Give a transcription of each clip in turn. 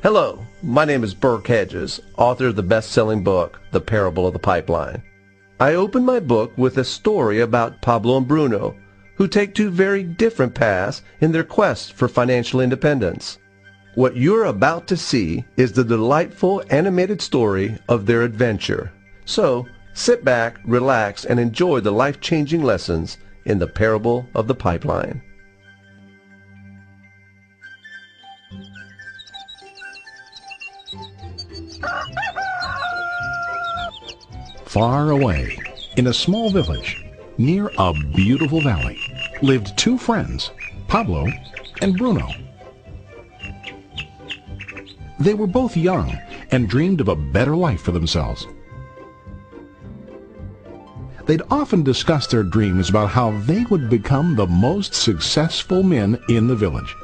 Hello, my name is Burke Hedges, author of the best-selling book, The Parable of the Pipeline. I open my book with a story about Pablo and Bruno, who take two very different paths in their quest for financial independence. What you're about to see is the delightful animated story of their adventure. So, sit back, relax, and enjoy the life-changing lessons in The Parable of the Pipeline. Far away, in a small village, near a beautiful valley, lived two friends, Pablo and Bruno. They were both young and dreamed of a better life for themselves. They'd often discuss their dreams about how they would become the most successful men in the village.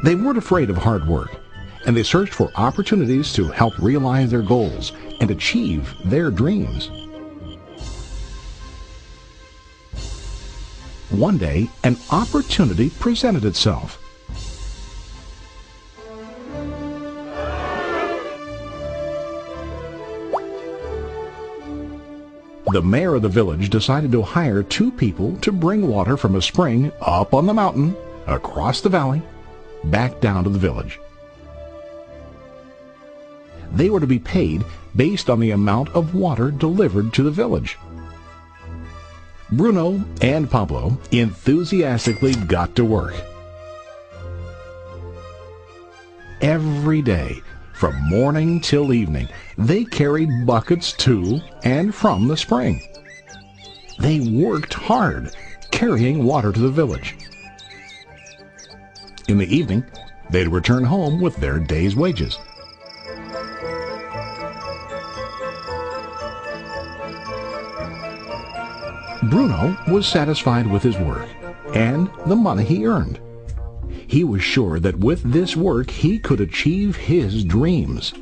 They weren't afraid of hard work, and they searched for opportunities to help realize their goals and achieve their dreams. One day, an opportunity presented itself. The mayor of the village decided to hire two people to bring water from a spring up on the mountain, across the valley, back down to the village. They were to be paid based on the amount of water delivered to the village. Bruno and Pablo enthusiastically got to work. Every day, from morning till evening, they carried buckets to and from the spring. They worked hard, carrying water to the village. In the evening, they'd return home with their day's wages. Bruno was satisfied with his work and the money he earned. He was sure that with this work he could achieve his dreams.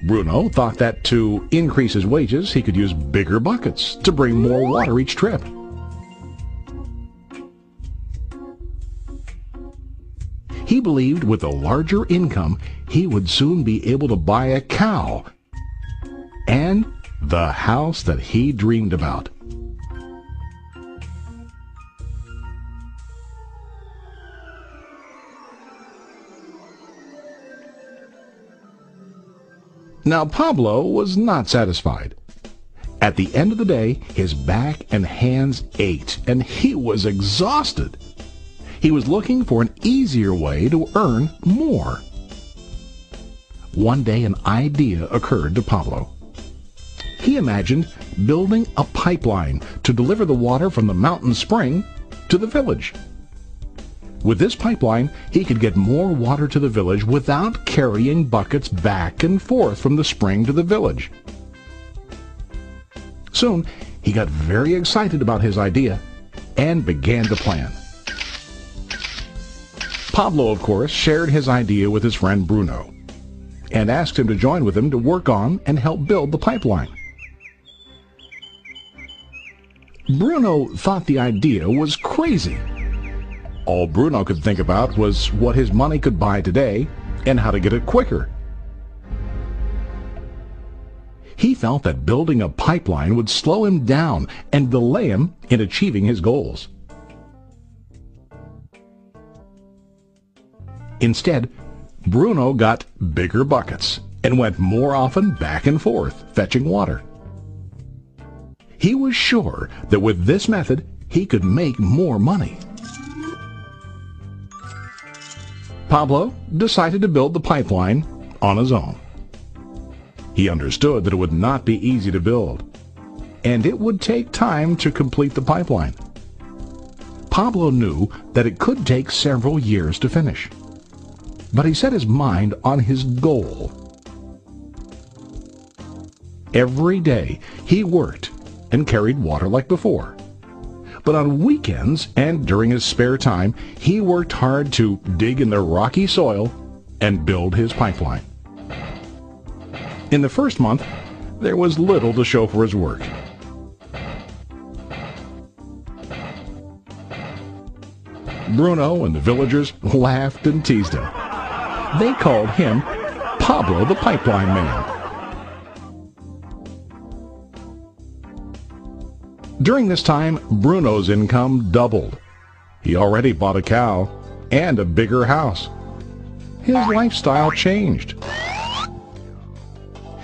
Bruno thought that to increase his wages he could use bigger buckets to bring more water each trip. He believed with a larger income he would soon be able to buy a cow and the house that he dreamed about. Now Pablo was not satisfied. At the end of the day, his back and hands ached, and he was exhausted. He was looking for an easier way to earn more. One day an idea occurred to Pablo. He imagined building a pipeline to deliver the water from the mountain spring to the village. With this pipeline, he could get more water to the village without carrying buckets back and forth from the spring to the village. Soon, he got very excited about his idea and began to plan. Pablo, of course, shared his idea with his friend Bruno and asked him to join with him to work on and help build the pipeline. Bruno thought the idea was crazy. All Bruno could think about was what his money could buy today and how to get it quicker. He felt that building a pipeline would slow him down and delay him in achieving his goals. Instead, Bruno got bigger buckets and went more often back and forth fetching water. He was sure that with this method he could make more money. Pablo decided to build the pipeline on his own. He understood that it would not be easy to build, and it would take time to complete the pipeline. Pablo knew that it could take several years to finish, but he set his mind on his goal. Every day he worked and carried water like before. But on weekends and during his spare time, he worked hard to dig in the rocky soil and build his pipeline. In the first month, there was little to show for his work. Bruno and the villagers laughed and teased him. They called him Pablo the Pipeline Man. During this time, Bruno's income doubled. He already bought a cow and a bigger house. His lifestyle changed.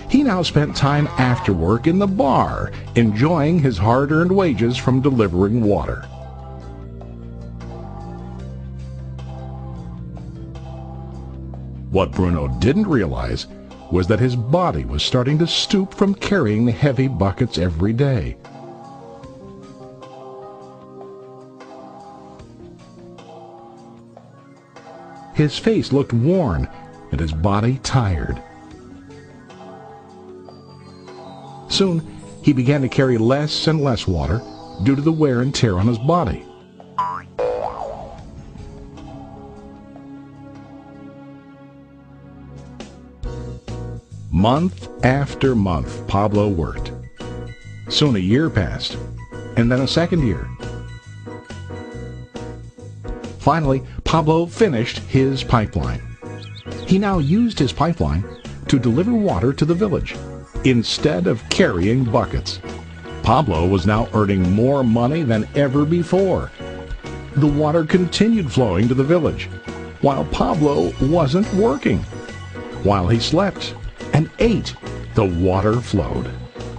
He now spent time after work in the bar, enjoying his hard-earned wages from delivering water. What Bruno didn't realize was that his body was starting to stoop from carrying the heavy buckets every day. His face looked worn and his body tired. Soon, he began to carry less and less water due to the wear and tear on his body. Month after month, Pablo worked. Soon a year passed, and then a second year. Finally, Pablo finished his pipeline. He now used his pipeline to deliver water to the village instead of carrying buckets. Pablo was now earning more money than ever before. The water continued flowing to the village, while Pablo wasn't working. While he slept and ate, the water flowed.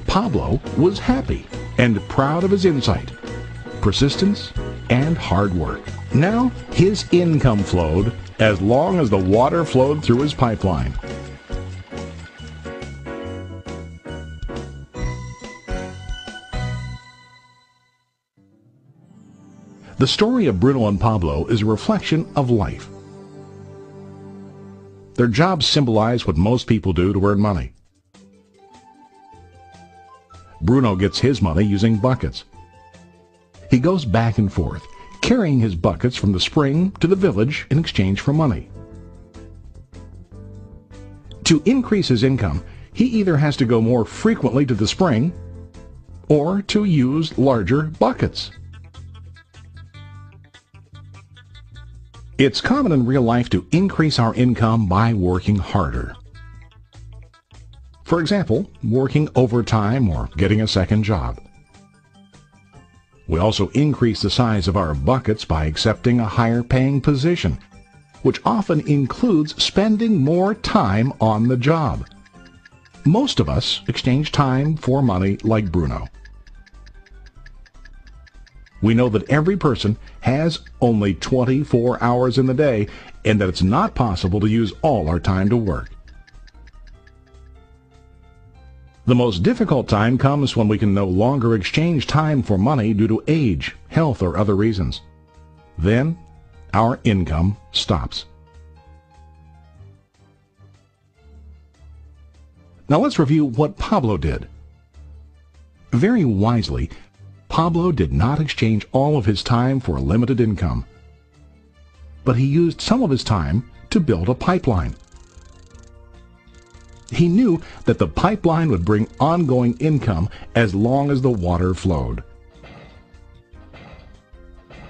Pablo was happy and proud of his insight, persistence, and hard work. Now his income flowed as long as the water flowed through his pipeline. The story of Bruno and Pablo is a reflection of life. Their jobs symbolize what most people do to earn money. Bruno gets his money using buckets. He goes back and forth, carrying his buckets from the spring to the village in exchange for money. To increase his income, he either has to go more frequently to the spring or to use larger buckets. It's common in real life to increase our income by working harder. For example, working overtime or getting a second job. We also increase the size of our buckets by accepting a higher paying position, which often includes spending more time on the job. Most of us exchange time for money like Bruno. We know that every person has only 24 hours in the day and that it's not possible to use all our time to work. The most difficult time comes when we can no longer exchange time for money due to age, health, or other reasons. Then, our income stops. Now let's review what Pablo did. Very wisely, Pablo did not exchange all of his time for a limited income, but he used some of his time to build a pipeline. He knew that the pipeline would bring ongoing income as long as the water flowed.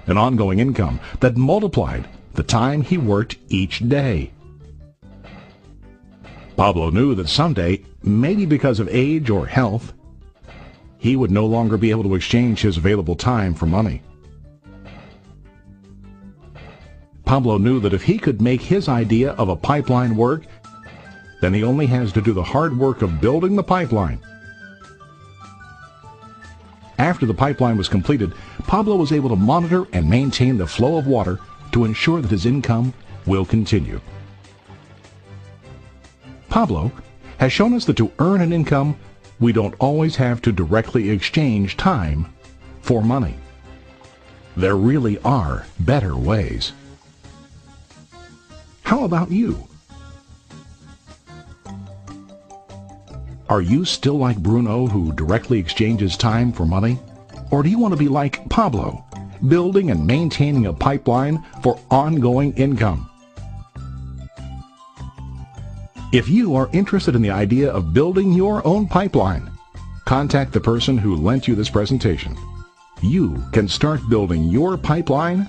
An ongoing income that multiplied the time he worked each day. Pablo knew that someday, maybe because of age or health, he would no longer be able to exchange his available time for money. Pablo knew that if he could make his idea of a pipeline work, then he only has to do the hard work of building the pipeline. After the pipeline was completed, Pablo was able to monitor and maintain the flow of water to ensure that his income will continue. Pablo has shown us that to earn an income, we don't always have to directly exchange time for money. There really are better ways. How about you? Are you still like Bruno, who directly exchanges time for money? Or do you want to be like Pablo, building and maintaining a pipeline for ongoing income? If you are interested in the idea of building your own pipeline, contact the person who lent you this presentation. You can start building your pipeline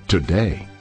today. today.